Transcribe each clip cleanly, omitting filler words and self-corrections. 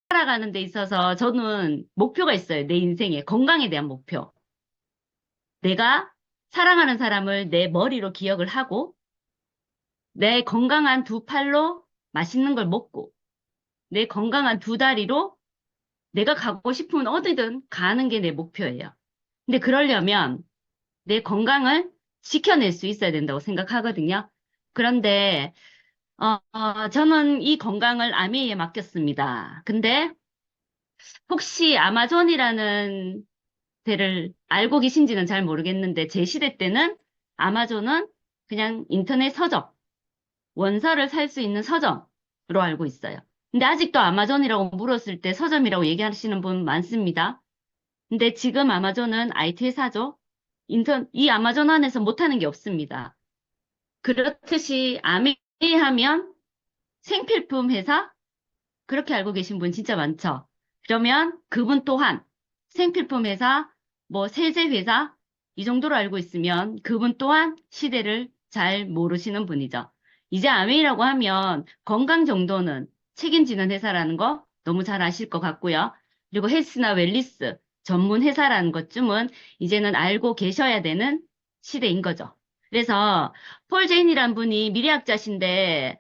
살아가는 데 있어서 저는 목표가 있어요. 내 인생에. 건강에 대한 목표. 내가 사랑하는 사람을 내 머리로 기억을 하고, 내 건강한 두 팔로 맛있는 걸 먹고, 내 건강한 두 다리로 내가 가고 싶으면 어디든 가는 게 내 목표예요. 근데 그러려면 내 건강을 지켜낼 수 있어야 된다고 생각하거든요. 그런데, 저는 이 건강을 아미에 맡겼습니다. 근데 혹시 아마존이라는 데를 알고 계신지는 잘 모르겠는데 제 시대 때는 아마존은 그냥 인터넷 서점, 원서를 살 수 있는 서점으로 알고 있어요. 근데 아직도 아마존이라고 물었을 때 서점이라고 얘기하시는 분 많습니다. 근데 지금 아마존은 IT 회사죠. 이 아마존 안에서 못하는 게 없습니다. 그렇듯이 아메이 하면 생필품 회사? 그렇게 알고 계신 분 진짜 많죠. 그러면 그분 또한 생필품 회사, 뭐 세제 회사, 이 정도로 알고 있으면 그분 또한 시대를 잘 모르시는 분이죠. 이제 아메이라고 하면 건강 정도는 책임지는 회사라는 거 너무 잘 아실 것 같고요. 그리고 헬스나 웰리스 전문 회사라는 것쯤은 이제는 알고 계셔야 되는 시대인 거죠. 그래서 폴 제인이란 분이 미래학자신데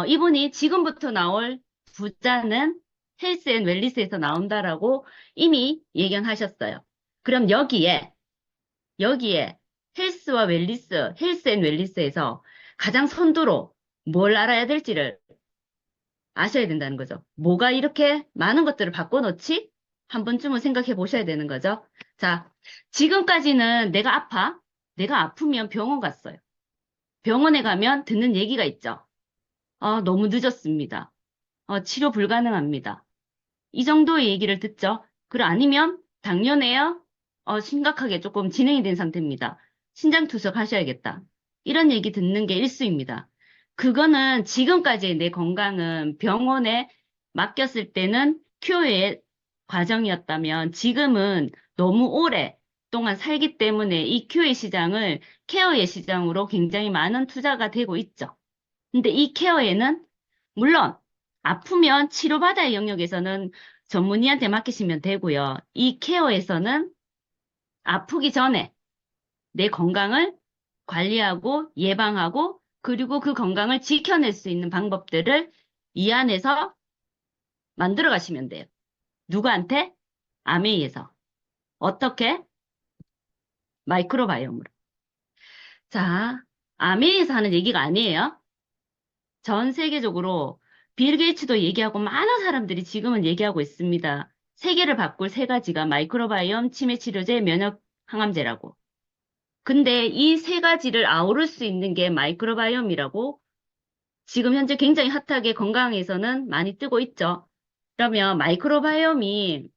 이분이 지금부터 나올 부자는 헬스 앤 웰리스에서 나온다라고 이미 예견하셨어요. 그럼 여기에 헬스와 웰리스, 헬스 앤 웰리스에서 가장 선두로 뭘 알아야 될지를 아셔야 된다는 거죠. 뭐가 이렇게 많은 것들을 바꿔놓지? 한 번쯤은 생각해 보셔야 되는 거죠. 자, 지금까지는 내가 아파. 내가 아프면 병원 갔어요. 병원에 가면 듣는 얘기가 있죠. 너무 늦었습니다. 치료 불가능합니다. 이 정도의 얘기를 듣죠. 그리고 아니면 당뇨네요. 심각하게 조금 진행이 된 상태입니다. 신장 투석하셔야겠다. 이런 얘기 듣는 게 일수입니다. 그거는 지금까지의 내 건강은 병원에 맡겼을 때는 큐어의 과정이었다면 지금은 너무 오랫동안 살기 때문에 이 큐어의 시장을 케어의 시장으로 굉장히 많은 투자가 되고 있죠. 근데 이 케어에는 물론 아프면 치료받아야 영역에서는 전문의한테 맡기시면 되고요. 이 케어에서는 아프기 전에 내 건강을 관리하고 예방하고 그리고 그 건강을 지켜낼 수 있는 방법들을 이 안에서 만들어 가시면 돼요. 누구한테? 아메이에서. 어떻게? 마이크로바이옴으로. 자, 아메이에서 하는 얘기가 아니에요. 전 세계적으로 빌 게이츠도 얘기하고 많은 사람들이 지금은 얘기하고 있습니다. 세계를 바꿀 세 가지가 마이크로바이옴, 치매 치료제, 면역 항암제라고. 근데 이 세 가지를 아우를 수 있는 게 마이크로바이옴이라고 지금 현재 굉장히 핫하게 건강에서는 많이 뜨고 있죠. 그러면 마이크로바이옴이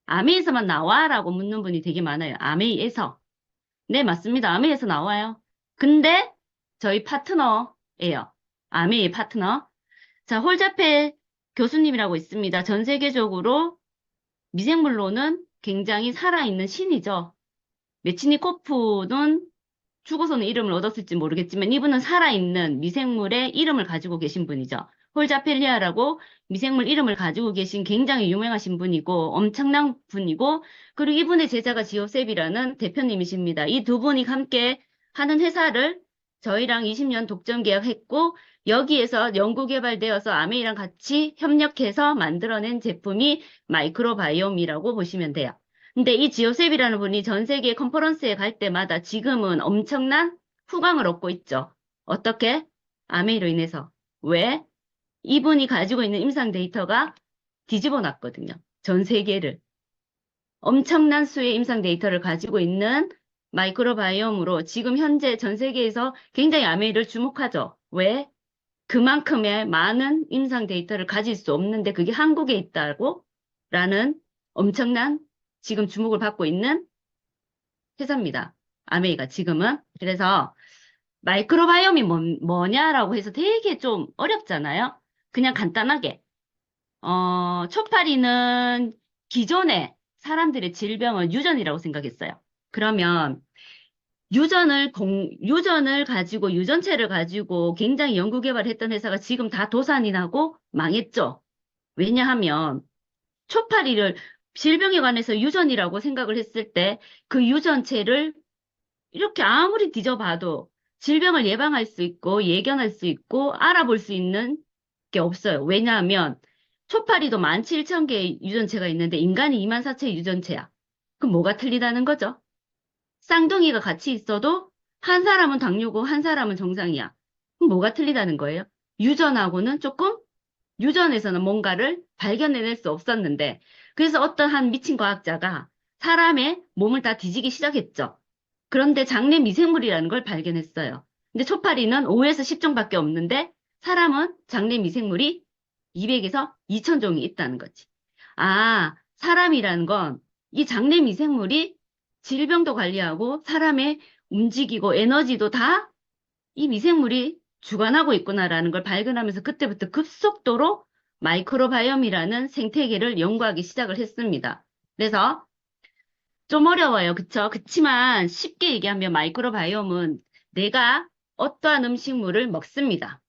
아메이에서만 나와라고 묻는 분이 되게 많아요. 아메이에서. 네, 맞습니다. 아메이에서 나와요. 근데 저희 파트너예요. 아메이 파트너. 자, 홀자페 교수님이라고 있습니다. 전 세계적으로 미생물로는 굉장히 살아있는 신이죠. 메치니코프는 죽어서는 이름을 얻었을지 모르겠지만 이분은 살아있는 미생물의 이름을 가지고 계신 분이죠. 홀자펠리아라고 미생물 이름을 가지고 계신 굉장히 유명하신 분이고 엄청난 분이고 그리고 이분의 제자가 지오셉이라는 대표님이십니다. 이 두 분이 함께 하는 회사를 저희랑 20년 독점 계약했고 여기에서 연구개발되어서 아메이랑 같이 협력해서 만들어낸 제품이 마이크로바이옴이라고 보시면 돼요. 근데 이 지오셉이라는 분이 전 세계 컨퍼런스에 갈 때마다 지금은 엄청난 후광을 얻고 있죠. 어떻게? 아메이로 인해서. 왜? 이분이 가지고 있는 임상 데이터가 뒤집어 놨거든요. 전 세계를. 엄청난 수의 임상 데이터를 가지고 있는 마이크로바이옴으로 지금 현재 전 세계에서 굉장히 아메이를 주목하죠. 왜? 그만큼의 많은 임상 데이터를 가질 수 없는데 그게 한국에 있다고? 라는 엄청난 지금 주목을 받고 있는 회사입니다. 아메이가 지금은. 그래서 마이크로바이옴이 뭐냐라고 해서 되게 좀 어렵잖아요. 그냥 간단하게. 초파리는 기존의 사람들의 질병을 유전이라고 생각했어요. 그러면 유전을 가지고, 유전체를 가지고 굉장히 연구개발했던 회사가 지금 다 도산이 나고 망했죠. 왜냐하면 초파리를 질병에 관해서 유전이라고 생각을 했을 때 그 유전체를 이렇게 아무리 뒤져봐도 질병을 예방할 수 있고 예견할 수 있고 알아볼 수 있는 게 없어요. 왜냐하면 초파리도 17,000개의 유전체가 있는데 인간이 24,000의 유전체야. 그럼 뭐가 틀리다는 거죠? 쌍둥이가 같이 있어도 한 사람은 당뇨고 한 사람은 정상이야. 그럼 뭐가 틀리다는 거예요? 유전하고는 조금 유전에서는 뭔가를 발견해낼 수 없었는데 그래서 어떤 한 미친 과학자가 사람의 몸을 다 뒤지기 시작했죠. 그런데 장내 미생물이라는 걸 발견했어요. 근데 초파리는 5에서 10종밖에 없는데 사람은 장내 미생물이 200에서 2000종이 있다는 거지. 아, 사람이라는 건 이 장내 미생물이 질병도 관리하고 사람의 움직이고 에너지도 다 이 미생물이 주관하고 있구나라는 걸 발견하면서 그때부터 급속도로 마이크로바이옴이라는 생태계를 연구하기 시작을 했습니다. 그래서 좀 어려워요. 그쵸? 그치만 쉽게 얘기하면 마이크로바이옴은 내가 어떠한 음식물을 먹습니다.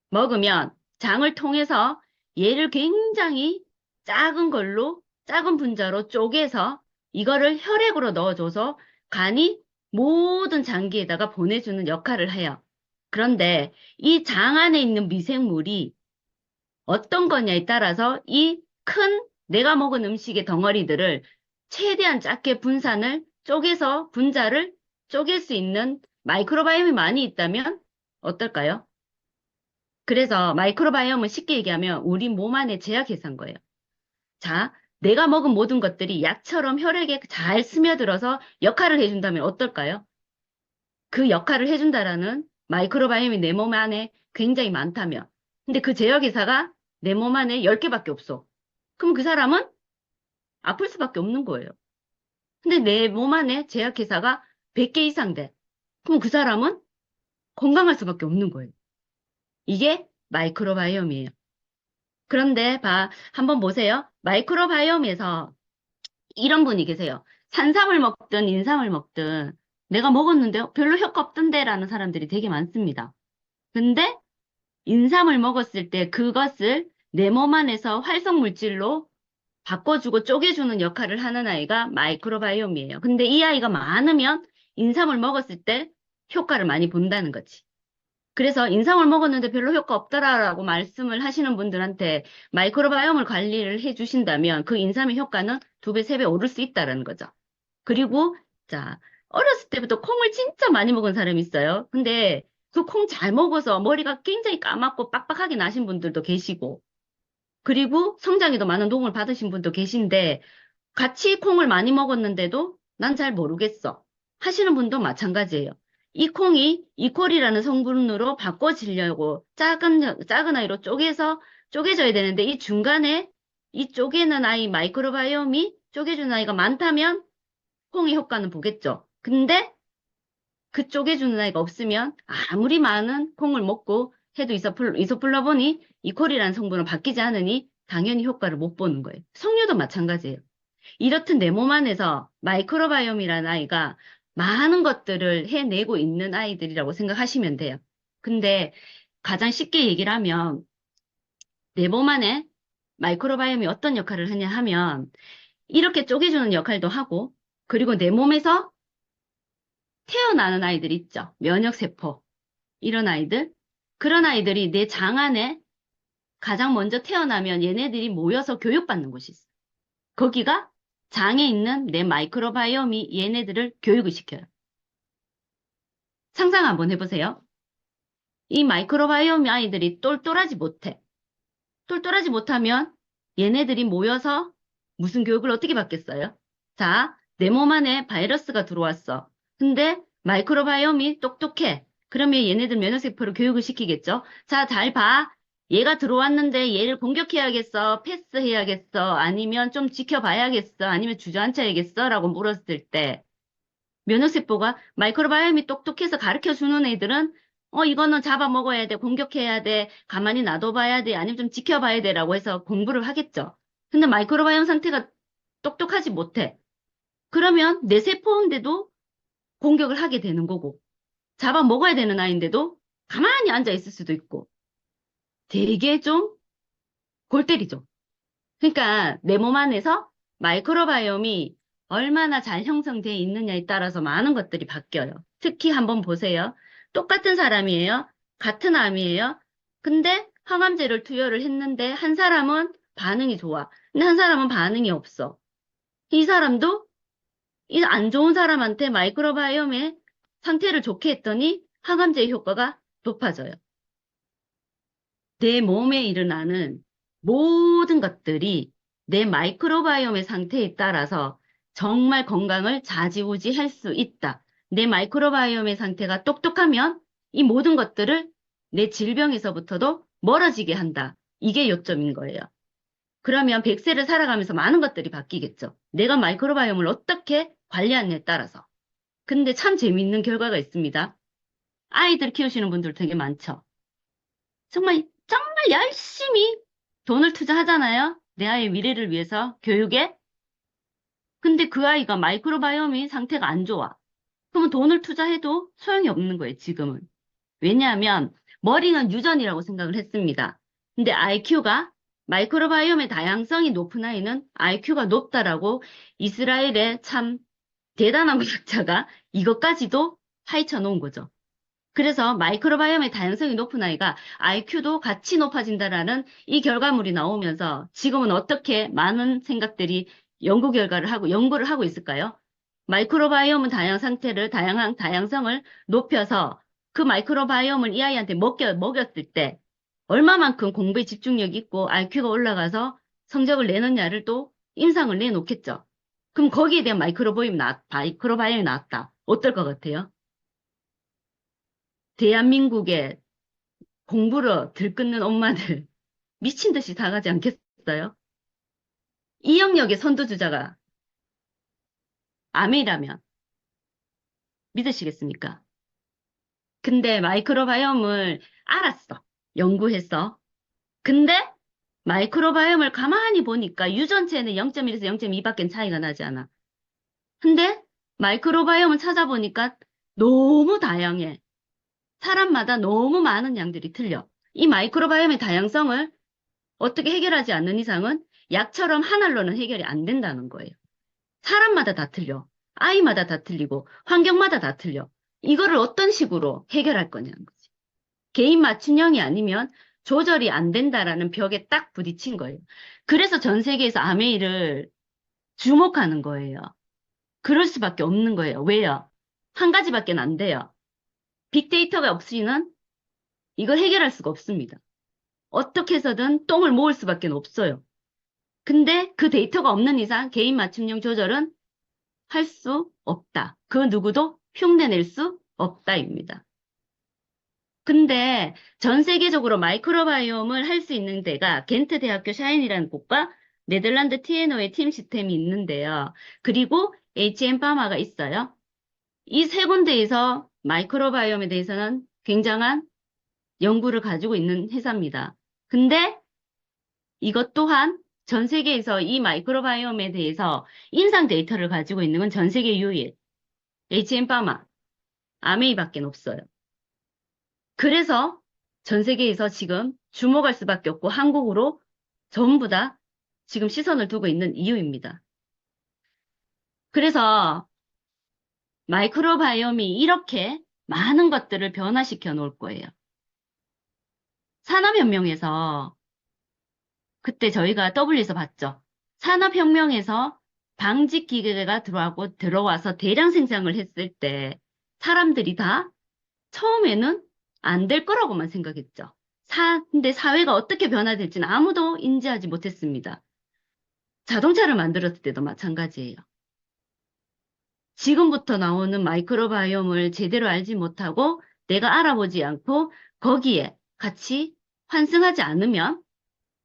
먹으면 장을 통해서 얘를 굉장히 작은 걸로, 작은 분자로 쪼개서 이거를 혈액으로 넣어줘서 간이 모든 장기에다가 보내주는 역할을 해요. 그런데 이 장 안에 있는 미생물이 어떤 거냐에 따라서 이 큰 내가 먹은 음식의 덩어리들을 최대한 작게 분산을 쪼개서 분자를 쪼갤 수 있는 마이크로바이옴이 많이 있다면 어떨까요? 그래서 마이크로바이옴은 쉽게 얘기하면 우리 몸 안에 제약해서 한 거예요. 자, 내가 먹은 모든 것들이 약처럼 혈액에 잘 스며들어서 역할을 해준다면 어떨까요? 그 역할을 해준다라는 마이크로바이옴이 내 몸 안에 굉장히 많다면. 근데 그 제약회사가 내 몸 안에 10개밖에 없어. 그럼 그 사람은 아플 수밖에 없는 거예요. 근데 내 몸 안에 제약회사가 100개 이상 돼. 그럼 그 사람은 건강할 수밖에 없는 거예요. 이게 마이크로바이옴이에요. 그런데 한번 보세요. 마이크로바이옴에서 이런 분이 계세요. 산삼을 먹든 인삼을 먹든 내가 먹었는데 별로 효과 없던데라는 사람들이 되게 많습니다. 근데 인삼을 먹었을 때 그것을 내 몸 안에서 활성 물질로 바꿔주고 쪼개주는 역할을 하는 아이가 마이크로바이옴이에요. 근데 이 아이가 많으면 인삼을 먹었을 때 효과를 많이 본다는 거지. 그래서 인삼을 먹었는데 별로 효과 없더라라고 말씀을 하시는 분들한테 마이크로바이옴을 관리를 해주신다면 그 인삼의 효과는 2배, 3배 오를 수 있다라는 거죠. 그리고 자, 어렸을 때부터 콩을 진짜 많이 먹은 사람이 있어요. 근데 그 콩 잘 먹어서 머리가 굉장히 까맣고 빡빡하게 나신 분들도 계시고 그리고 성장에도 많은 도움을 받으신 분도 계신데 같이 콩을 많이 먹었는데도 난 잘 모르겠어 하시는 분도 마찬가지예요. 이 콩이 이콜이라는 성분으로 바꿔지려고 작은 아이로 쪼개져야 되는데 이 중간에 이 쪼개는 아이 마이크로바이옴이 쪼개주는 아이가 많다면 콩의 효과는 보겠죠. 근데 그 쪼개주는 아이가 없으면 아무리 많은 콩을 먹고 해도 이소플라본이 이콜이라는 성분은 바뀌지 않으니 당연히 효과를 못 보는 거예요. 석류도 마찬가지예요. 이렇듯 내 몸 안에서 마이크로바이옴이라는 아이가 많은 것들을 해내고 있는 아이들이라고 생각하시면 돼요. 근데 가장 쉽게 얘기를 하면 내 몸 안에 마이크로바이옴이 어떤 역할을 하냐 하면 이렇게 쪼개주는 역할도 하고 그리고 내 몸에서 태어나는 아이들 있죠. 면역세포. 이런 아이들. 그런 아이들이 내 장 안에 가장 먼저 태어나면 얘네들이 모여서 교육받는 곳이 있어. 거기가 장에 있는 내 마이크로바이옴이 얘네들을 교육을 시켜요. 상상 한번 해보세요. 이 마이크로바이옴 아이들이 똘똘하지 못해. 똘똘하지 못하면 얘네들이 모여서 무슨 교육을 어떻게 받겠어요? 자, 내 몸 안에 바이러스가 들어왔어. 근데 마이크로바이옴이 똑똑해. 그러면 얘네들 면역세포를 교육을 시키겠죠? 자, 잘 봐. 얘가 들어왔는데 얘를 공격해야겠어? 패스해야겠어? 아니면 좀 지켜봐야겠어? 아니면 주저앉혀야겠어? 라고 물었을 때 면역세포가 마이크로바이옴이 똑똑해서 가르쳐 주는 애들은 이거는 잡아먹어야 돼, 공격해야 돼, 가만히 놔둬봐야 돼, 아니면 좀 지켜봐야 돼라고 해서 공부를 하겠죠. 근데 마이크로바이옴 상태가 똑똑하지 못해. 그러면 내 세포인데도 공격을 하게 되는 거고, 잡아먹어야 되는 아이인데도 가만히 앉아 있을 수도 있고, 되게 좀 골 때리죠. 그러니까 내 몸 안에서 마이크로바이옴이 얼마나 잘 형성되어 있느냐에 따라서 많은 것들이 바뀌어요. 특히 한번 보세요. 똑같은 사람이에요. 같은 암이에요. 근데 항암제를 투여를 했는데 한 사람은 반응이 좋아. 근데 한 사람은 반응이 없어. 이 사람도 이 안 좋은 사람한테 마이크로바이옴의 상태를 좋게 했더니 항암제의 효과가 높아져요. 내 몸에 일어나는 모든 것들이 내 마이크로바이옴의 상태에 따라서 정말 건강을 좌지우지할 수 있다. 내 마이크로바이옴의 상태가 똑똑하면 이 모든 것들을 내 질병에서부터도 멀어지게 한다. 이게 요점인 거예요. 그러면 100세를 살아가면서 많은 것들이 바뀌겠죠. 내가 마이크로바이옴을 어떻게 관리하느냐에 따라서. 근데 참 재미있는 결과가 있습니다. 아이들 키우시는 분들 되게 많죠. 정말 열심히 돈을 투자하잖아요. 내 아이의 미래를 위해서, 교육에. 근데 그 아이가 마이크로바이옴이 상태가 안 좋아. 그러면 돈을 투자해도 소용이 없는 거예요, 지금은. 왜냐하면 머리는 유전이라고 생각을 했습니다. 근데 IQ가 마이크로바이옴의 다양성이 높은 아이는 IQ가 높다라고 이스라엘의 참 대단한 과학자가 이것까지도 파헤쳐 놓은 거죠. 그래서 마이크로바이옴의 다양성이 높은 아이가 IQ도 같이 높아진다라는 이 결과물이 나오면서 지금은 어떻게 많은 생각들이 연구를 하고 있을까요? 마이크로바이옴은 다양한 다양성을 높여서 그 마이크로바이옴을 이 아이한테 먹였을 때 얼마만큼 공부에 집중력이 있고 IQ가 올라가서 성적을 내느냐를 또 임상을 내놓겠죠. 그럼 거기에 대한 마이크로바이옴이 나왔다. 어떨 것 같아요? 대한민국의 공부로 들끓는 엄마들 미친 듯이 다 가지 않겠어요? 이 영역의 선두주자가 암이라면 믿으시겠습니까? 근데 마이크로바이옴을 알았어. 연구했어. 근데 마이크로바이옴을 가만히 보니까 유전체는 0.1에서 0.2밖에 차이가 나지 않아. 근데 마이크로바이옴을 찾아보니까 너무 다양해. 사람마다 너무 많은 양들이 틀려. 이 마이크로바이옴의 다양성을 어떻게 해결하지 않는 이상은 약처럼 한 알로는 해결이 안 된다는 거예요. 사람마다 다 틀려. 아이마다 다 틀리고 환경마다 다 틀려. 이거를 어떤 식으로 해결할 거냐는 거지. 개인 맞춤형이 아니면 조절이 안 된다라는 벽에 딱 부딪힌 거예요. 그래서 전 세계에서 아메이를 주목하는 거예요. 그럴 수밖에 없는 거예요. 왜요? 한 가지밖에 안 돼요. 빅데이터가 없이는 이걸 해결할 수가 없습니다. 어떻게 해서든 똥을 모을 수밖에 없어요. 근데 그 데이터가 없는 이상 개인 맞춤형 조절은 할 수 없다. 그 누구도 흉내낼 수 없다입니다. 근데 전 세계적으로 마이크로바이옴을 할 수 있는 데가 겐트 대학교 샤인이라는 곳과 네덜란드 TNO의 팀 시스템이 있는데요. 그리고 HM 파마가 있어요. 이 세 군데에서 마이크로바이옴에 대해서는 굉장한 연구를 가지고 있는 회사입니다. 근데 이것 또한 전 세계에서 이 마이크로바이옴에 대해서 임상 데이터를 가지고 있는 건 전 세계 유일 HM 파마, 아메이밖에 없어요. 그래서 전 세계에서 지금 주목할 수밖에 없고 한국으로 전부 다 지금 시선을 두고 있는 이유입니다. 그래서 마이크로바이옴이 이렇게 많은 것들을 변화시켜 놓을 거예요. 산업혁명에서 그때 저희가 W에서 봤죠. 산업혁명에서 방직 기계가 들어와서 대량 생산을 했을 때 사람들이 다 처음에는 안 될 거라고만 생각했죠. 근데 사회가 어떻게 변화될지는 아무도 인지하지 못했습니다. 자동차를 만들었을 때도 마찬가지예요. 지금부터 나오는 마이크로바이옴을 제대로 알지 못하고 내가 알아보지 않고 거기에 같이 환승하지 않으면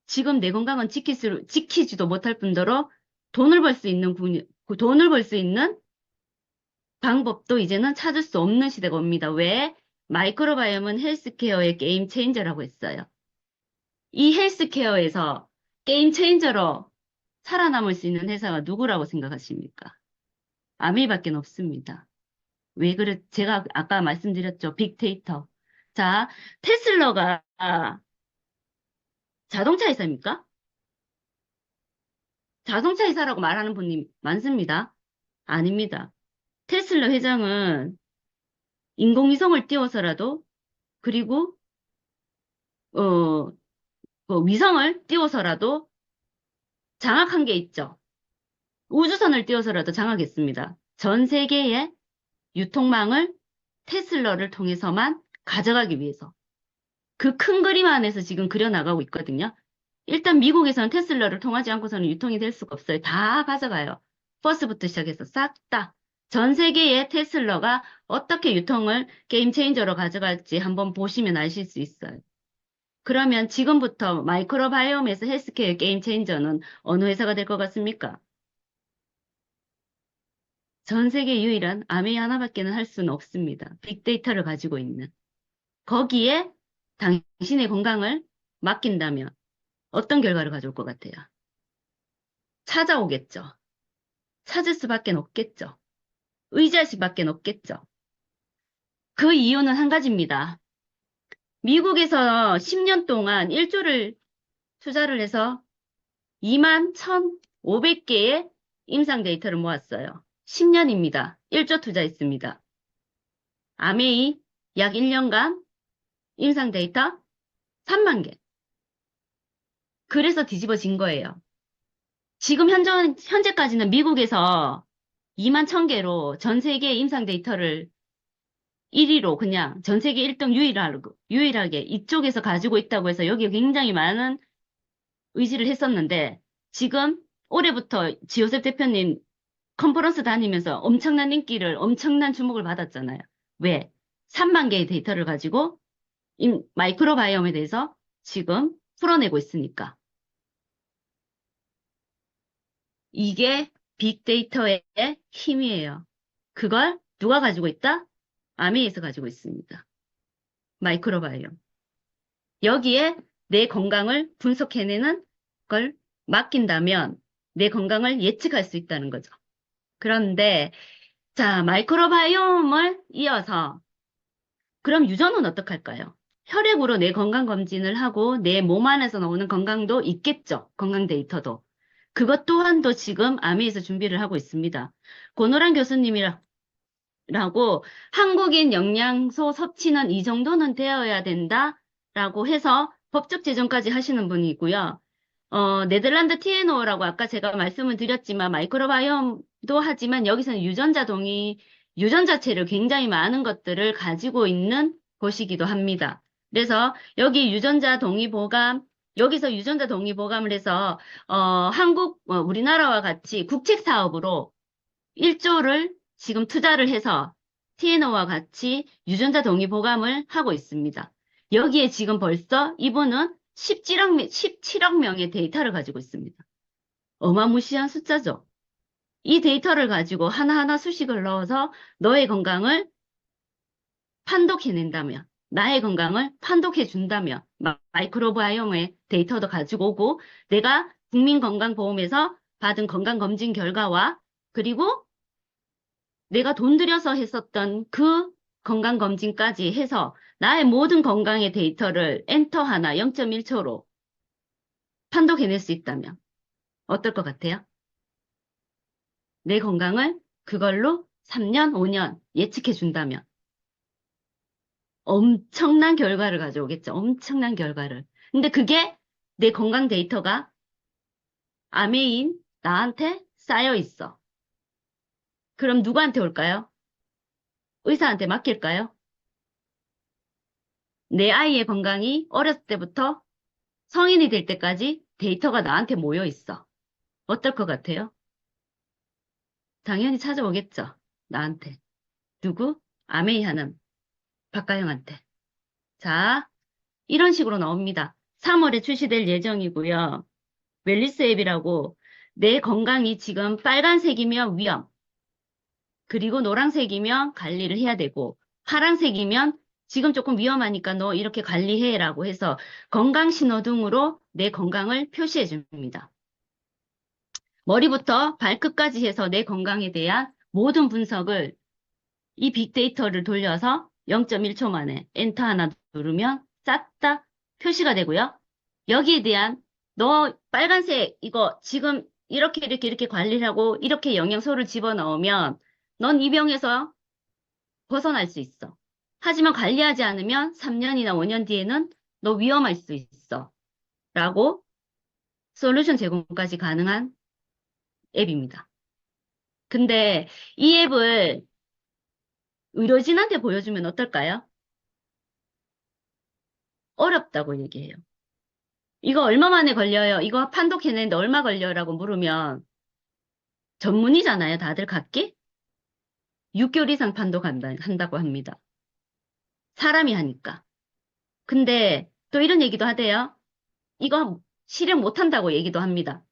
지금 내 건강은 지키지도 못할 뿐더러 돈을 벌 수 있는 방법도 이제는 찾을 수 없는 시대가 옵니다. 왜? 마이크로바이옴은 헬스케어의 게임 체인저라고 했어요. 이 헬스케어에서 게임 체인저로 살아남을 수 있는 회사가 누구라고 생각하십니까? 아메이밖에 없습니다. 왜 그래? 제가 아까 말씀드렸죠. 빅데이터. 자, 테슬라가 자동차 회사입니까? 자동차 회사라고 말하는 분이 많습니다. 아닙니다. 테슬라 회장은 인공위성을 띄워서라도, 그리고 어, 위성을 띄워서라도 장악한 게 있죠. 우주선을 띄워서라도 장악했습니다. 전 세계의 유통망을 테슬라를 통해서만 가져가기 위해서. 그 큰 그림 안에서 지금 그려나가고 있거든요. 일단 미국에서는 테슬라를 통하지 않고서는 유통이 될 수가 없어요. 다 가져가요. 버스부터 시작해서 싹 다. 전 세계의 테슬라가 어떻게 유통을 게임 체인저로 가져갈지 한번 보시면 아실 수 있어요. 그러면 지금부터 마이크로바이옴에서 헬스케어 게임 체인저는 어느 회사가 될 것 같습니까? 전 세계 유일한 아메이 하나밖에는 할 수는 없습니다. 빅데이터를 가지고 있는. 거기에 당신의 건강을 맡긴다면 어떤 결과를 가져올 것 같아요? 찾아오겠죠. 찾을 수밖에 없겠죠. 의지할 수밖에 없겠죠. 그 이유는 한 가지입니다. 미국에서 10년 동안 1조를 투자를 해서 2만 1,500개의 임상 데이터를 모았어요. 10년입니다. 1조 투자했습니다. 아메이 약 1년간 임상 데이터 3만 개. 그래서 뒤집어진 거예요. 지금 현재까지는 미국에서 2만 1,000개로 전 세계 임상 데이터를 1위로 그냥 전 세계 1등 유일하게 이쪽에서 가지고 있다고 해서 여기 굉장히 많은 의지를 했었는데 지금 올해부터 지호셉 대표님 컨퍼런스 다니면서 엄청난 인기를, 엄청난 주목을 받았잖아요. 왜? 3만 개의 데이터를 가지고 마이크로바이옴에 대해서 지금 풀어내고 있으니까. 이게 빅데이터의 힘이에요. 그걸 누가 가지고 있다? 아메이에서 가지고 있습니다. 마이크로바이옴. 여기에 내 건강을 분석해내는 걸 맡긴다면 내 건강을 예측할 수 있다는 거죠. 그런데 자, 마이크로바이옴을 이어서 그럼 유전은 어떡할까요? 혈액으로 내 건강 검진을 하고 내 몸 안에서 나오는 건강도 있겠죠. 건강 데이터도. 그것 또한도 지금 아미에서 준비를 하고 있습니다. 고노란 교수님이라고 한국인 영양소 섭취는 이 정도는 되어야 된다라고 해서 법적 제정까지 하시는 분이고요. 네덜란드 TNO라고 아까 제가 말씀을 드렸지만 마이크로바이옴도 하지만 여기서는 유전자체를 굉장히 많은 것들을 가지고 있는 곳이기도 합니다. 그래서 여기 유전자 동의보감, 여기서 유전자 동의보감을 해서 우리나라와 같이 국책 사업으로 1조를 지금 투자를 해서 TNO와 같이 유전자 동의보감을 하고 있습니다. 여기에 지금 벌써 이분은 17억 명의 데이터를 가지고 있습니다. 어마무시한 숫자죠. 이 데이터를 가지고 하나하나 수식을 넣어서 너의 건강을 판독해낸다면, 나의 건강을 판독해준다면, 마이크로바이옴의 데이터도 가지고 오고, 내가 국민건강보험에서 받은 건강검진 결과와, 그리고 내가 돈 들여서 했었던 그 건강검진까지 해서 나의 모든 건강의 데이터를 엔터 하나 0.1초로 판독해낼 수 있다면 어떨 것 같아요? 내 건강을 그걸로 3년, 5년 예측해 준다면 엄청난 결과를 가져오겠죠. 엄청난 결과를. 근데 그게 내 건강 데이터가 아메인 나한테 쌓여 있어. 그럼 누구한테 올까요? 의사한테 맡길까요? 내 아이의 건강이 어렸을 때부터 성인이 될 때까지 데이터가 나한테 모여 있어. 어떨 것 같아요? 당연히 찾아오겠죠. 나한테. 누구? 아메이 하는 박가영한테. 자, 이런 식으로 나옵니다. 3월에 출시될 예정이고요. 웰리스 앱이라고 내 건강이 지금 빨간색이면 위험, 그리고 노란색이면 관리를 해야 되고, 파란색이면 지금 조금 위험하니까 너 이렇게 관리해라고 해서 건강 신호등으로 내 건강을 표시해 줍니다. 머리부터 발끝까지 해서 내 건강에 대한 모든 분석을 이 빅데이터를 돌려서 0.1초 만에 엔터 하나 누르면 싹 다 표시가 되고요. 여기에 대한 너 빨간색 이거 지금 이렇게 관리를 하고 이렇게 영양소를 집어넣으면 넌 이 병에서 벗어날 수 있어. 하지만 관리하지 않으면 3년이나 5년 뒤에는 너 위험할 수 있어. 라고 솔루션 제공까지 가능한 앱입니다. 근데 이 앱을 의료진한테 보여주면 어떨까요? 어렵다고 얘기해요. 이거 얼마 만에 걸려요? 이거 판독해내는데 얼마 걸려라고 물으면 전문이잖아요. 다들 각기? 6개월 이상 한다고 합니다. 사람이 하니까. 근데 또 이런 얘기도 하대요. 이거 실행 못한다고 얘기도 합니다.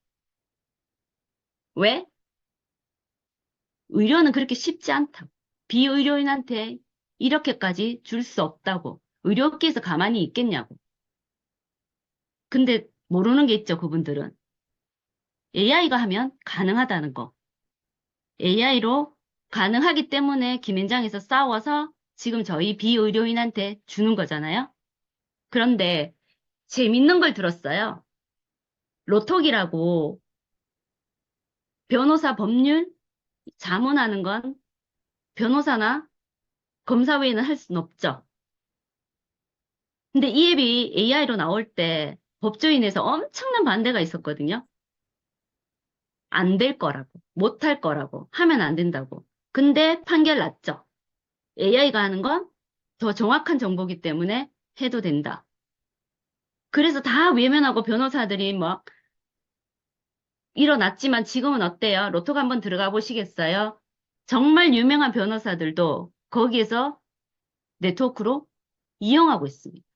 왜? 의료는 그렇게 쉽지 않다고. 비의료인한테 이렇게까지 줄 수 없다고. 의료업계에서 가만히 있겠냐고. 근데 모르는 게 있죠, 그분들은. AI가 하면 가능하다는 거. AI로 가능하기 때문에 김앤장에서 싸워서 지금 저희 비의료인한테 주는 거잖아요. 그런데 재밌는 걸 들었어요. 로톡이라고 변호사 법률 자문하는 건 변호사나 검사 외에는 할 수는 없죠. 근데 이 앱이 AI로 나올 때 법조인에서 엄청난 반대가 있었거든요. 안 될 거라고, 못 할 거라고, 하면 안 된다고. 근데 판결 났죠. AI가 하는 건 더 정확한 정보기 때문에 해도 된다. 그래서 다 외면하고 변호사들이 막 일어났지만 지금은 어때요? 로톡 한번 들어가 보시겠어요? 정말 유명한 변호사들도 거기에서 네트워크로 이용하고 있습니다.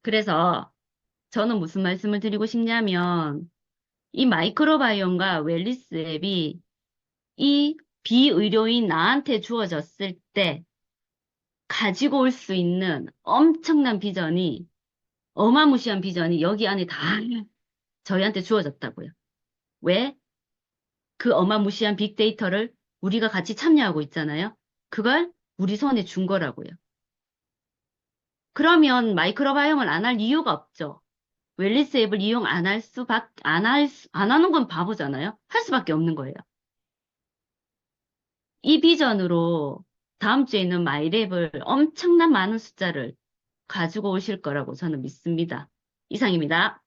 그래서 저는 무슨 말씀을 드리고 싶냐면 이 마이크로바이옴과 웰리스 앱이 이 비의료인 나한테 주어졌을 때 가지고 올 수 있는 엄청난 비전이 어마무시한 비전이 여기 안에 다 저희한테 주어졌다고요. 왜? 그 어마무시한 빅데이터를 우리가 같이 참여하고 있잖아요. 그걸 우리 손에 준 거라고요. 그러면 마이크로바이옴을 안 할 이유가 없죠. 웰리스 앱을 이용 안 하는 건 바보잖아요. 할 수밖에 없는 거예요. 이 비전으로 다음 주에 있는 마이랩을 엄청난 많은 숫자를 가지고 오실 거라고 저는 믿습니다. 이상입니다.